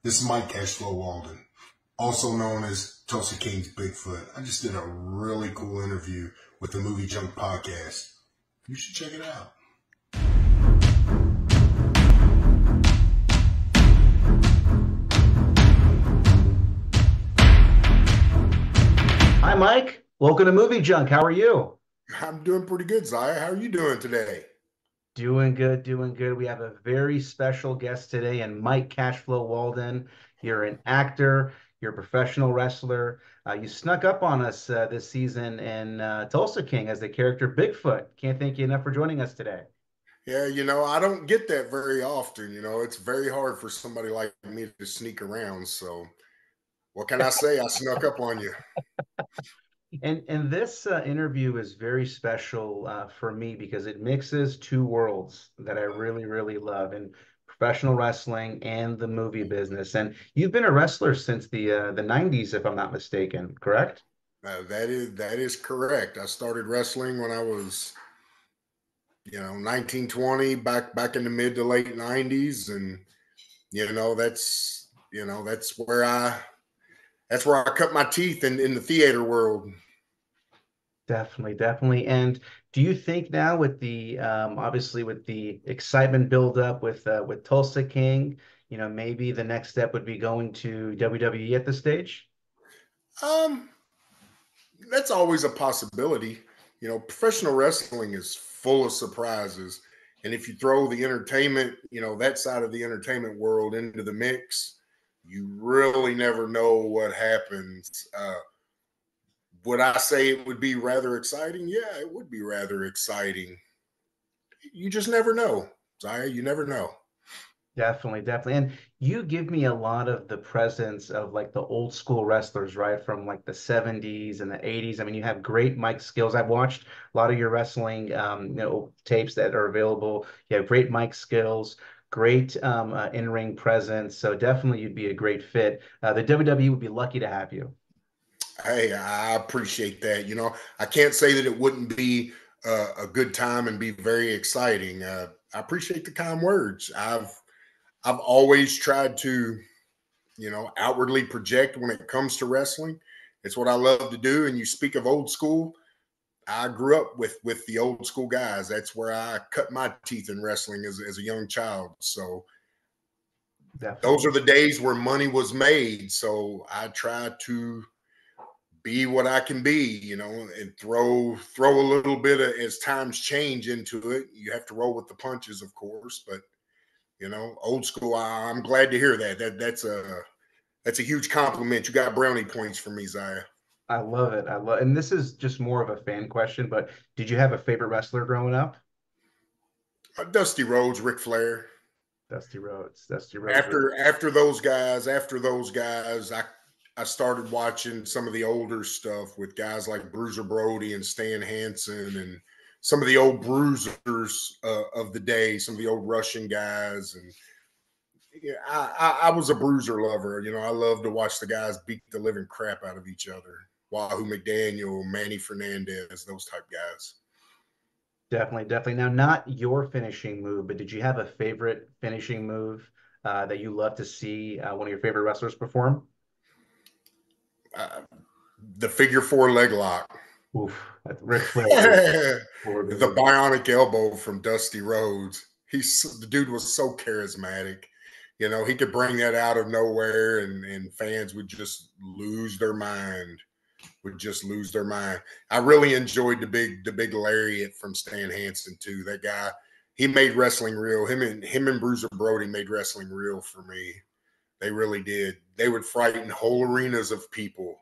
This is Mike Cashflow Walden, also known as Tulsa King's Bigfoot. I just did a really cool interview with the MovieJunk podcast. You should check it out. Hi, Mike. Welcome to MovieJunk. How are you? I'm doing pretty good, Zaya. How are you doing today? Doing good, doing good. We have a very special guest today, and Mike Cashflow Walden. You're an actor, you're a professional wrestler. You snuck up on us this season in Tulsa King as the character Bigfoot. Can't thank you enough for joining us today. Yeah, I don't get that very often. It's very hard for somebody like me to sneak around. So what can I say? I snuck up on you. And this interview is very special for me because it mixes two worlds that I really, really love, in professional wrestling and the movie business. And you've been a wrestler since the 90s, if I'm not mistaken, correct? That is correct. I started wrestling when I was 1920, back in the mid to late 90s, and that's where I cut my teeth in the theater world. Definitely, definitely. And do you think now, with the obviously with the excitement build up with Tulsa King, maybe the next step would be going to WWE at this stage? Um, that's always a possibility. Professional wrestling is full of surprises. And if you throw the entertainment, that side of the entertainment world into the mix, you really never know what happens. Would I say it would be rather exciting? Yeah, it would be rather exciting. You just never know, Zaya. You never know. Definitely, definitely. And you give me a lot of the presence of like the old school wrestlers, right? From like the 70s and the 80s. I mean, you have great mic skills. I've watched a lot of your wrestling tapes that are available. You have great mic skills, great in-ring presence. So definitely you'd be a great fit. The WWE would be lucky to have you. Hey, I appreciate that. I can't say that it wouldn't be a good time and be very exciting. I appreciate the kind words. I've always tried to, outwardly project when it comes to wrestling. It's what I love to do. And you speak of old school. I grew up with the old school guys. That's where I cut my teeth in wrestling as a young child. So those Definitely. are the days where money was made. So I try to be what I can be, and throw a little bit of, as times change, into it. You have to roll with the punches, of course, but old school. I'm glad to hear that. That's a huge compliment. You got brownie points for me, Zaya. I love it. And this is just more of a fan question, but did you have a favorite wrestler growing up? Dusty Rhodes, Ric Flair. Dusty Rhodes. Dusty Rhodes. After those guys, I started watching some of the older stuff with guys like Bruiser Brody and Stan Hansen, and some of the old bruisers of the day, some of the old Russian guys. And yeah, I was a bruiser lover. I love to watch the guys beat the living crap out of each other. Wahoo McDaniel, Manny Fernandez, those type guys. Definitely, definitely. Now, not your finishing move, but did you have a favorite finishing move that you love to see one of your favorite wrestlers perform? Uh, the figure four leg lock. Oof, that Ric Flair. The Really. bionic elbow from Dusty Rhodes. The dude was so charismatic. He could bring that out of nowhere, and fans would just lose their mind. I really enjoyed the big lariat from Stan Hansen too. That guy, he made wrestling real. Him and Bruiser Brody made wrestling real for me. They really did. They would frighten whole arenas of people,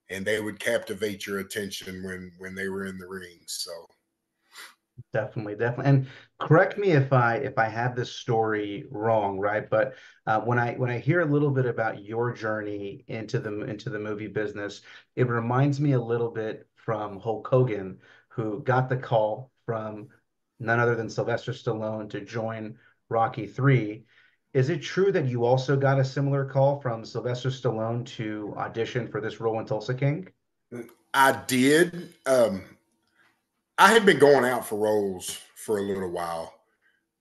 and they would captivate your attention when they were in the ring. So Definitely, definitely. And correct me if I have this story wrong, right? But when I hear a little bit about your journey into the movie business, it reminds me a little bit from Hulk Hogan, who got the call from none other than Sylvester Stallone to join Rocky 3. Is it true that you also got a similar call from Sylvester Stallone to audition for this role in Tulsa King? I did. I had been going out for roles for a little while.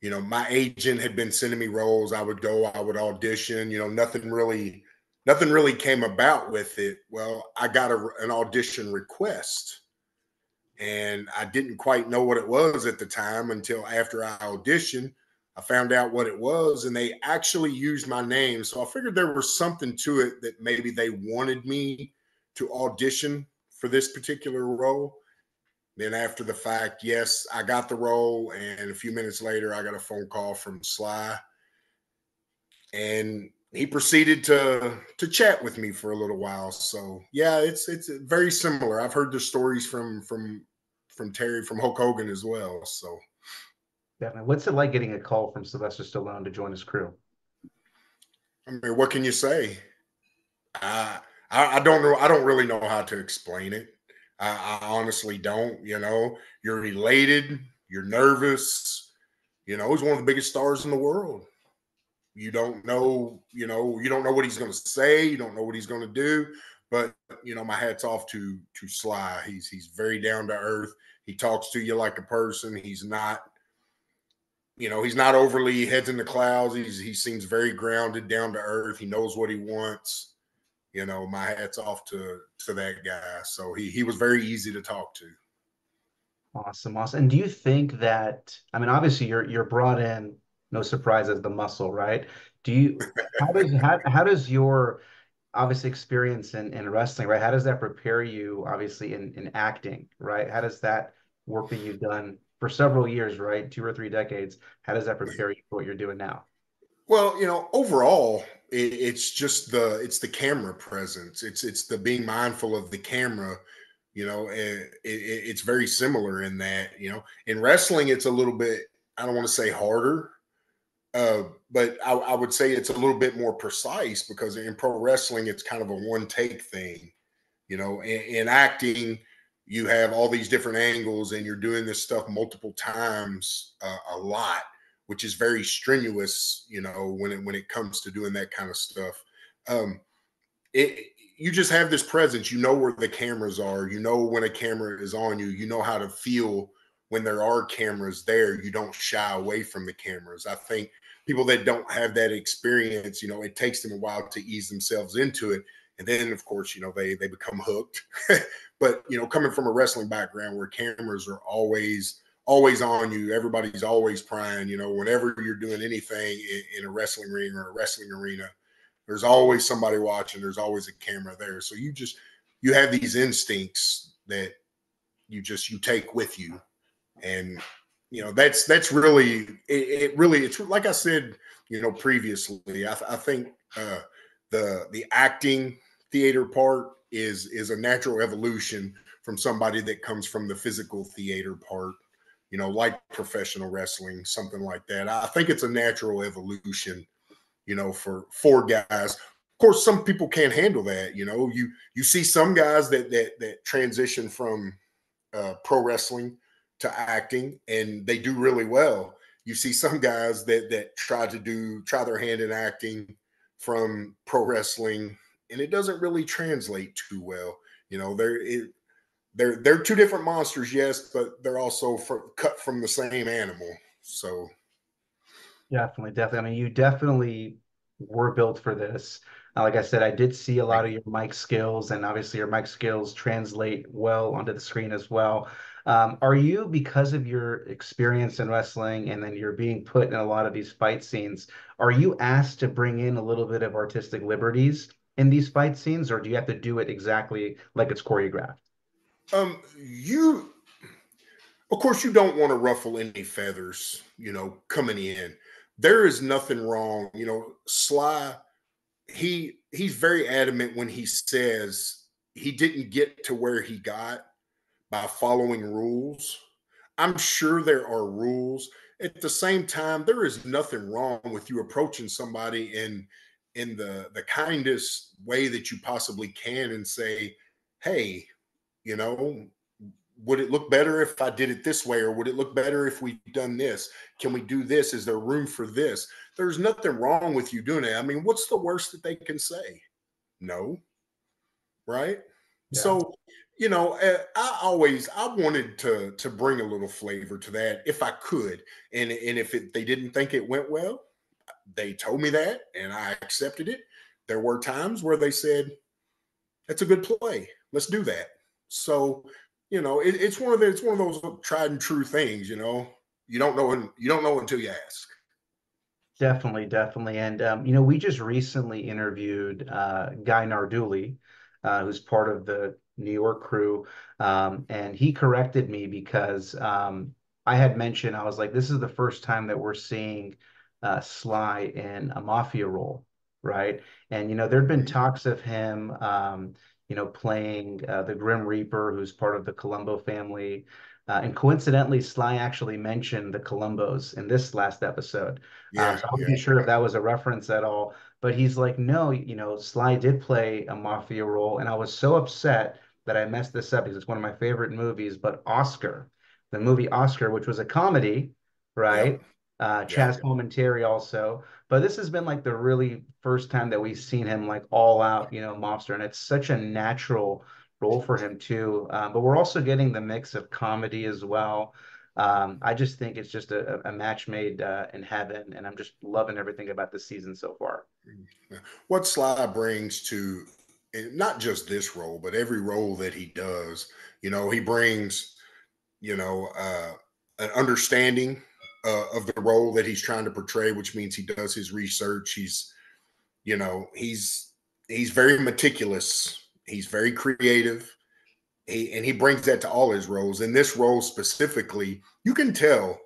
My agent had been sending me roles. I would go, I would audition. Nothing really came about with it. Well, I got an audition request, and I didn't quite know what it was at the time until after I auditioned. I found out what it was, and they actually used my name. So I figured there was something to it that maybe they wanted me to audition for this particular role. Then after the fact, yes, I got the role, and a few minutes later, I got a phone call from Sly, and he proceeded to chat with me for a little while. So yeah, it's very similar. I've heard the stories from Terry, from Hulk Hogan as well. So Definitely. What's it like getting a call from Sylvester Stallone to join his crew? I mean, what can you say? I I don't know. I don't really know how to explain it. I honestly don't. You're elated. You're nervous. He's one of the biggest stars in the world. You don't know. You don't know what he's going to say. You don't know what he's going to do. But my hat's off to Sly. He's very down to earth. He talks to you like a person. He's not overly heads in the clouds. He seems very grounded, down to earth. He knows what he wants. My hat's off to that guy. So he was very easy to talk to. Awesome, awesome. And do you think that, I mean, obviously you're brought in, no surprise, as the muscle, right? Do you how does your obviously experience in wrestling, right? How does that prepare you, obviously, in acting, right? How does that work that you've done for several years, right? 2 or 3 decades, how does that prepare you for what you're doing now? Well, overall, it's just the camera presence. It's the being mindful of the camera. It's very similar in that. In wrestling, it's a little bit. I don't want to say harder, but I would say it's a little bit more precise because in pro wrestling, it's kind of a one take thing. In acting, you have all these different angles and you're doing this stuff multiple times, a lot, which is very strenuous, when it comes to doing that kind of stuff. um you just have this presence. You know where the cameras are. When a camera is on you. You know how to feel when there are cameras there. You don't shy away from the cameras. I think people that don't have that experience, it takes them a while to ease themselves into it. And then, of course, they become hooked. But coming from a wrestling background where cameras are always on you, everybody's always prying. Whenever you're doing anything in a wrestling ring or a wrestling arena, there's always somebody watching. There's always a camera there. So you have these instincts that you take with you. And that's really really, it's like I said, previously. I think the acting theater part is a natural evolution from somebody that comes from the physical theater part, like professional wrestling, something like that. I think it's a natural evolution, for guys. Of course, some people can't handle that. You see some guys that transition from pro wrestling to acting, and they do really well. You see some guys that try their hand in acting from pro wrestling, and it doesn't really translate too well. They're two different monsters, yes, but they're also cut from the same animal. So Definitely, definitely. I mean, you definitely were built for this. Like I said, I did see a lot thank of your mic skills, and obviously your mic skills translate well onto the screen as well. Are you, because of your experience in wrestling and then you're being put in a lot of these fight scenes, are you asked to bring in a little bit of artistic liberties in these fight scenes, or do you have to do it exactly like it's choreographed? you of course, you don't want to ruffle any feathers, coming in. There is nothing wrong. Sly, he's very adamant when he says he didn't get to where he got by following rules. I'm sure there are rules. At the same time, there is nothing wrong with you approaching somebody in the kindest way that you possibly can and say, "Hey, you know, would it look better if I did it this way? Or would it look better if we done this? Can we do this? Is there room for this?" There's nothing wrong with you doing it. I mean, what's the worst that they can say? No, right? Yeah. So, I wanted to bring a little flavor to that if I could, and if they didn't think it went well, they told me that, and I accepted it. There were times where they said, "That's a good play. Let's do that." So, it's one of those tried and true things. You don't know until you ask. Definitely, definitely. And we just recently interviewed Guy Narduli, who's part of the New York crew. And he corrected me because I had mentioned, I was like, this is the first time that we're seeing Sly in a mafia role, right? And there'd been Mhm. talks of him playing the Grim Reaper, who's part of the Colombo family. And coincidentally, Sly actually mentioned the Colombos in this last episode. Yeah, So I yeah, wasn't sure if that was a reference at all, but he's like, no, Sly did play a mafia role, and I was so upset that I messed this up because it's one of my favorite movies. But Oscar, the movie Oscar, which was a comedy, yep, right? yep. Chaz Palminteri also, but this has been like the really first time that we've seen him like all out, mobster, and it's such a natural role for him too. But we're also getting the mix of comedy as well. I just think it's just a match made in heaven, and I'm just loving everything about this season so far. What Sly brings to not just this role, but every role that he does, he brings, an understanding of the role that he's trying to portray, which means he does his research. You know, he's he's very meticulous. He's very creative. And he brings that to all his roles. In this role specifically, you can tell,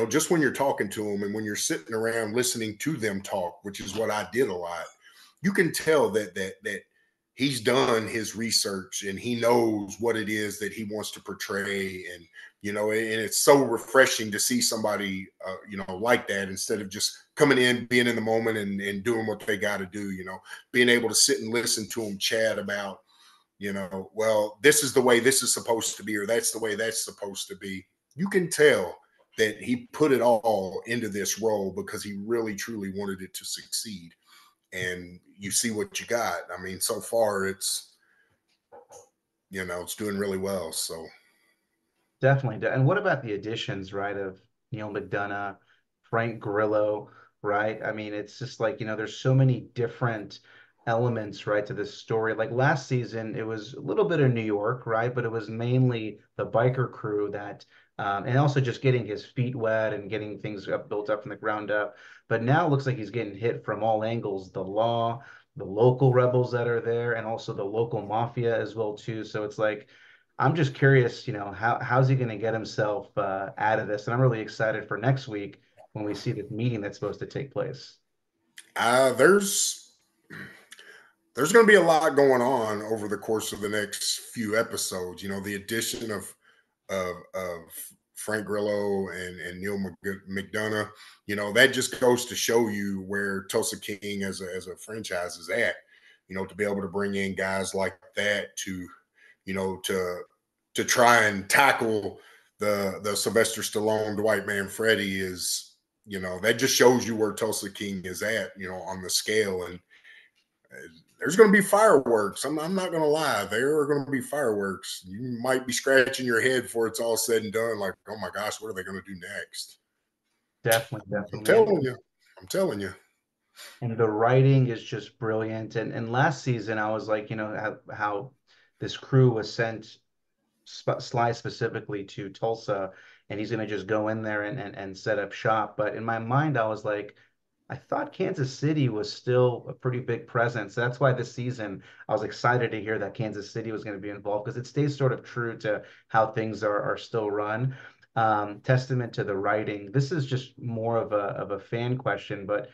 just when you're talking to him and when you're sitting around listening to them talk, which is what I did a lot. You can tell that he's done his research and he knows what it is that he wants to portray. And and it's so refreshing to see somebody like that, instead of just coming in, being in the moment, and doing what they got to do. Being able to sit and listen to them chat about, well, this is the way this is supposed to be, or that's the way that's supposed to be. You can tell that he put it all into this role because he really truly wanted it to succeed. And you see what you got. I mean, so far it's doing really well. So Definitely. And what about the additions, right, of Neil McDonough, Frank Grillo, right? I mean, it's just like, there's so many different elements, right, to this story. Like last season, it was a little bit of New York, right? But it was mainly the biker crew that, and also just getting his feet wet and getting things built up from the ground up. But now it looks like he's getting hit from all angles, the law, the local rebels that are there, and also the local mafia as well, too. So it's like, I'm just curious, how's he going to get himself out of this? And I'm really excited for next week when we see this meeting that's supposed to take place. uh, there's there's going to be a lot going on over the course of the next few episodes. The addition of Frank Grillo and Neil McDonough. That just goes to show you where Tulsa King as a franchise is at. To be able to bring in guys like that to you know to to try and tackle the Sylvester Stallone, the White Man Freddy is, that just shows you where Tulsa King is at, on the scale. And there's going to be fireworks. I'm not going to lie. There are going to be fireworks. You might be scratching your head before it's all said and done. Like, oh my gosh, what are they going to do next? Definitely, I'm definitely. telling you. I'm telling you. And the writing is just brilliant. And last season, I was like, how this crew was sent Sly specifically to Tulsa, and he's going to just go in there and set up shop. But in my mind, I was like, I thought Kansas City was still a pretty big presence. That's why this season I was excited to hear that Kansas City was going to be involved because it stays sort of true to how things are still run. Testament to the writing. This is just more of a fan question, but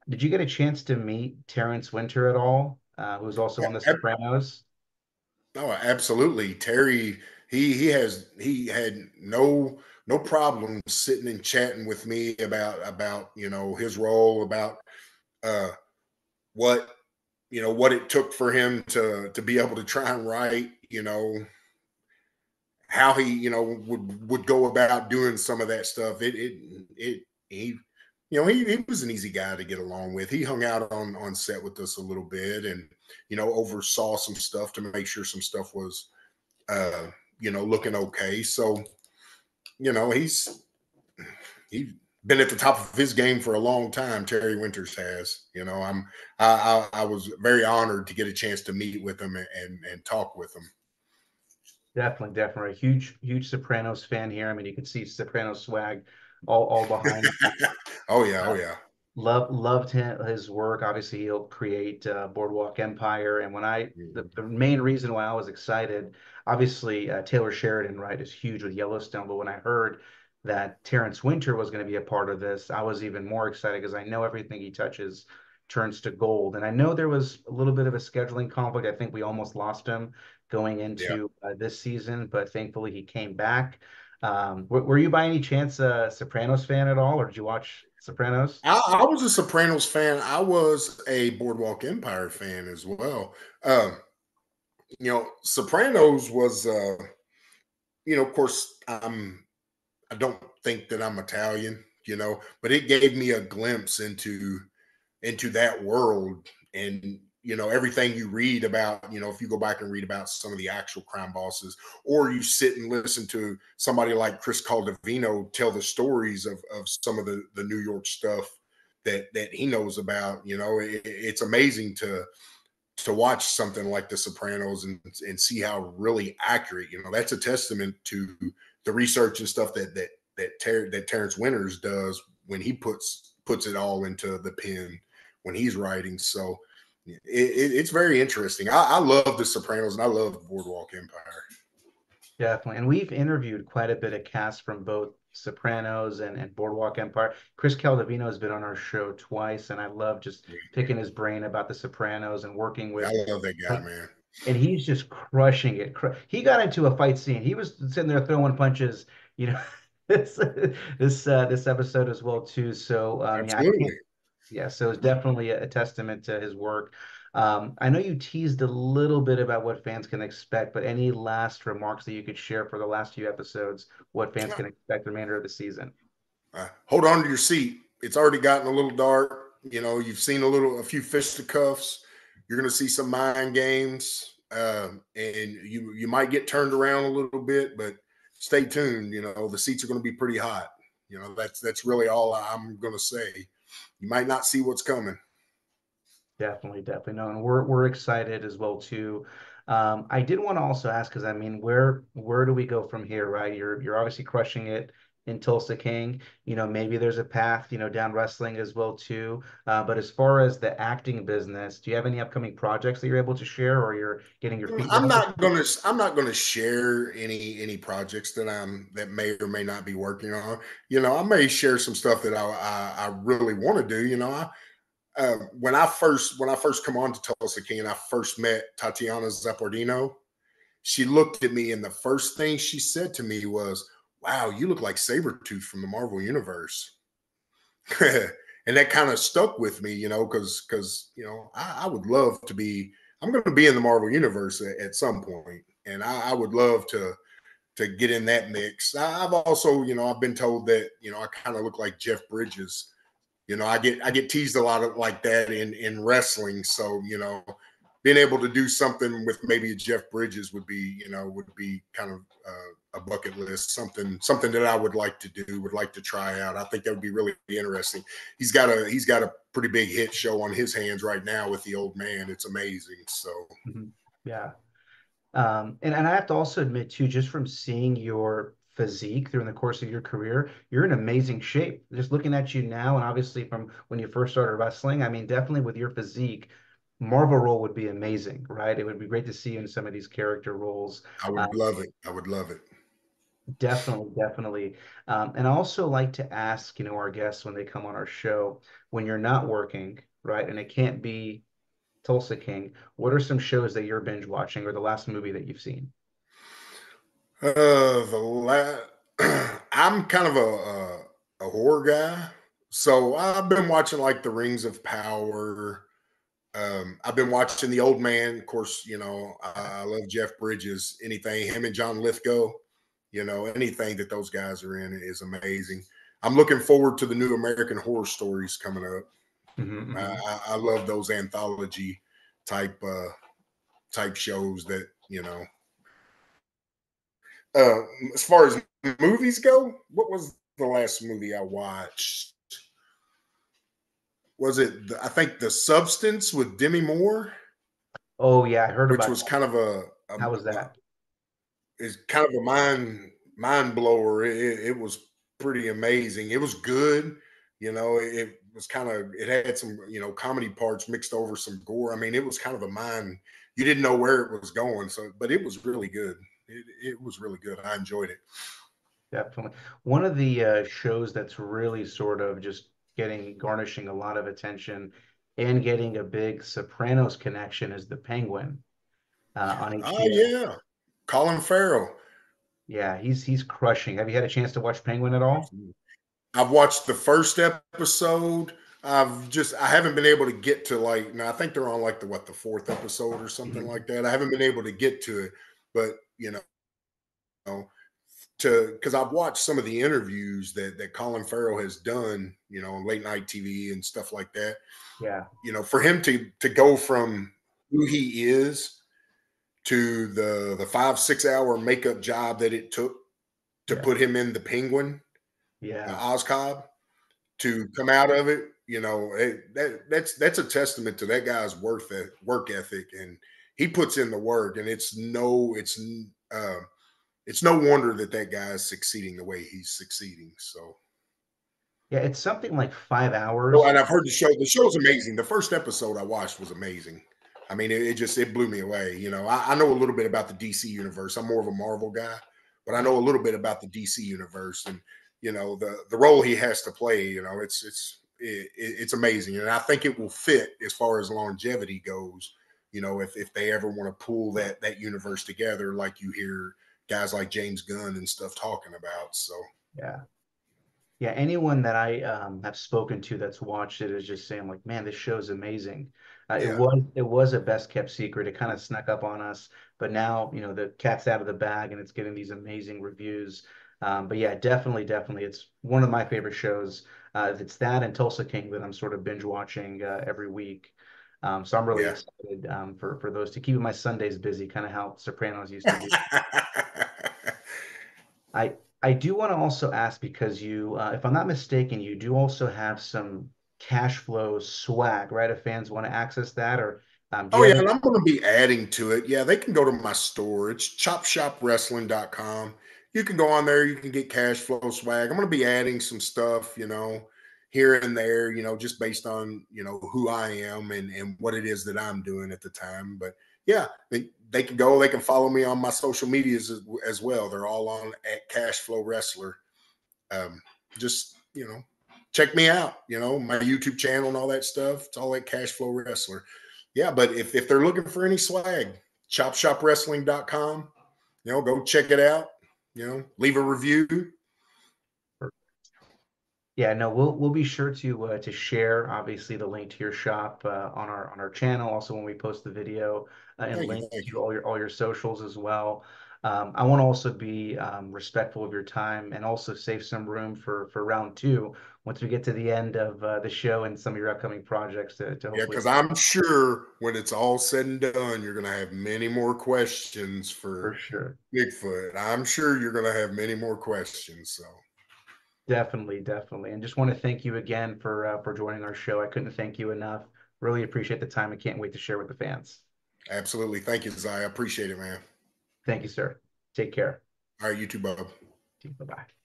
did you get a chance to meet Terrence Winter at all, who's also on Oh, The Sopranos? oh, absolutely. Terry, he had no problem sitting and chatting with me about his role, about uh what what it took for him to be able to try and write, how he would go about doing some of that stuff. He he was an easy guy to get along with. He hung out on set with us a little bit, and oversaw some stuff to make sure some stuff was uh, looking okay. So, he's been at the top of his game for a long time. Terry Winters has. I was very honored to get a chance to meet with him and talk with him. Definitely, definitely. A huge, huge Sopranos fan here. I mean, you can see Sopranos swag all behind you. Oh yeah, oh Uh, yeah. loved his work. Obviously, he'll create Boardwalk Empire. And Mhm. the main reason why I was excited, obviously, Taylor Sheridan, right, is huge with Yellowstone. But when I heard that Terrence Winter was going to be a part of this, I was even more excited because I know everything he touches turns to gold. And I know there was a little bit of a scheduling conflict. I think we almost lost him going Yeah. into this season, but thankfully he came back. Were you by any chance a Sopranos fan at all, or did you watch Sopranos? I was a Sopranos fan. I was a Boardwalk Empire fan as well. Sopranos was, of course, I don't think that I'm Italian, but it gave me a glimpse into that world. And everything you read about, if you go back and read about some of the actual crime bosses, or you sit and listen to somebody like Chris Caldovino tell the stories of some of the New York stuff that he knows about. It's amazing to watch something like The Sopranos and see how really accurate. That's a testament to the research and stuff that Terrence Winters does when he puts it all into the pen when he's writing. So it's very interesting. I love The Sopranos and I love Boardwalk Empire. Definitely. And we've interviewed quite a bit of cast from both Sopranos and Boardwalk Empire. Chris Caldovino has been on our show twice, and I love just picking his brain about the Sopranos and working I with, love that guy, like, man. and he's just crushing it. He got into a fight scene. He was sitting there throwing punches, you know, this this episode as well too. So yeah, I Absolutely. can't. Yeah, so it's definitely a testament to his work. I know you teased a little bit about what fans can expect, but any last remarks that you could share for the last few episodes, what fans can expect the remainder of the season? Hold on to your seat. It's already gotten a little dark. You've seen a few fisticuffs. You're going to see some mind games, and you might get turned around a little bit, but stay tuned. The seats are going to be pretty hot. That's really all I'm going to say. You might not see what's coming. Definitely, definitely. No, and we're excited as well too. I did want to also ask because I mean, where do we go from here, right? You're obviously crushing it in Tulsa King. Maybe there's a path, down wrestling as well too. But as far as the acting business, do you have any upcoming projects that you're able to share, or you're getting your feet I'm wet? not gonna share any projects that may or may not be working on. I may share some stuff that I really want to do. When I first come on to Tulsa King and I first met Tatiana Zapordino, she looked at me and the first thing she said to me was, "Wow, you look like Sabretooth from the Marvel Universe." And that kind of stuck with me, because I would love to be. I'm going to be in the Marvel Universe at some point, and I would love to get in that mix. I've also, I've been told that I kind of look like Jeff Bridges. I get teased a lot of like that in wrestling. So being able to do something with maybe a Jeff Bridges would be kind of a bucket list, something that I would like to do, would like to try out. I think that would be really interesting. He's got a pretty big hit show on his hands right now with the old man. It's amazing. So Mhm. Yeah. And I have to also admit too, just from seeing your physique during the course of your career, you're in amazing shape. Just looking at you now, and obviously from when you first started wrestling, I mean, definitely with your physique, Marvel role would be amazing, right? It would be great to see you in some of these character roles. I would love it. I would love it. Definitely, definitely. And I also like to ask, our guests when they come on our show, when you're not working, right? And it can't be Tulsa King, what are some shows that you're binge watching or the last movie that you've seen? The I'm kind of a horror guy, so I've been watching like The Rings of Power. I've been watching The Old Man. Of course, I love Jeff Bridges. Anything him and John Lithgow, anything that those guys are in is amazing. I'm looking forward to the new American Horror Stories coming up. Hmm, I, hmm. I love those anthology type type shows that. Uh, as far as movies go, what was the last movie I watched? Was it? I think The Substance with Demi Moore, Oh yeah, I heard which about was that. kind of How was that? is kind of a mind blower. It was pretty amazing. It was good. It was kind of it had some comedy parts mixed over some gore. I mean, it was kind of a mind. You didn't know where it was going, so but it was really good. It was really good. I enjoyed it. Definitely. One of the shows that's really sort of just getting garnishing a lot of attention and getting a big Sopranos connection is The Penguin on Oh HBO. yeah, Colin Farrell. Yeah, he's crushing. Have you had a chance to watch Penguin at all? Absolutely. I've watched the first episode. I haven't been able to get to like now. I think they're on like the fourth episode or something Mhm. like that. I haven't been able to get to it, but to because I've watched some of the interviews that Colin Farrell has done, on late night TV and stuff like that. Yeah, For him to go from who he is to the 5 6 hour makeup job that it took to yeah, put him in the Penguin, yeah, Oscob, to come out of it, that's a testament to that guy's work ethic, and he puts in the work, and uh, it's no wonder that guy is succeeding the way he's succeeding. yeah. It's something like 5 hours. So, and I've heard the show's amazing. The first episode I watched was amazing. I mean, it blew me away. I know a little bit about the DC universe. I'm more of a Marvel guy, but I know a little bit about the DC universe, and the role he has to play. It's amazing, and I think it will fit as far as longevity goes. If they ever want to pull that universe together, like you hear guys like James Gunn and stuff talking about. So Yeah. Yeah, anyone that I have spoken to that's watched it is just saying like, man, this show's amazing. yeah, It was a best kept secret. It kind of snuck up on us, but now the cat's out of the bag and it's getting these amazing reviews. But yeah, definitely, it's one of my favorite shows. It's that and Tulsa King that I'm sort of binge watching every week. So I'm really yeah. excited for those to keep my Sundays busy, kind of how Sopranos used to be. I I do want to also ask because if I'm not mistaken, you do also have some cash flow swag, right? If fans want to access that, or do Oh you have yeah, any? and I'm going to be adding to it. Yeah, they can go to my store. It's chopshopwrestling.com. You can go on there. You can get cash flow swag. I'm going to be adding some stuff, here and there, just based on, who I am and what it is that I'm doing at the time. But yeah, they can go. They can follow me on my social medias as well. They're all on at Cash Flow Wrestler. Um, just, check me out, my YouTube channel and all that stuff. It's all at Cash Flow Wrestler. Yeah, but if they're looking for any swag, chopshopwrestling.com, go check it out, leave a review. Yeah, no, we'll be sure to share obviously the link to your shop on our channel. Also, when we post the video and Thank you. links Thank you. to all your socials as well. I want to also be respectful of your time and also save some room for round two once we get to the end of the show and some of your upcoming projects to Yeah, hopefully because I'm sure when it's all said and done, you're going to have many more questions for for sure. Bigfoot. I'm sure you're going to have many more questions. So Definitely. And just want to thank you again for joining our show. I couldn't thank you enough. Really appreciate the time and can't wait to share with the fans. absolutely. Thank you, Zai. I appreciate it, man. Thank you, sir. Take care. All right, you too, Bob. Bye bye.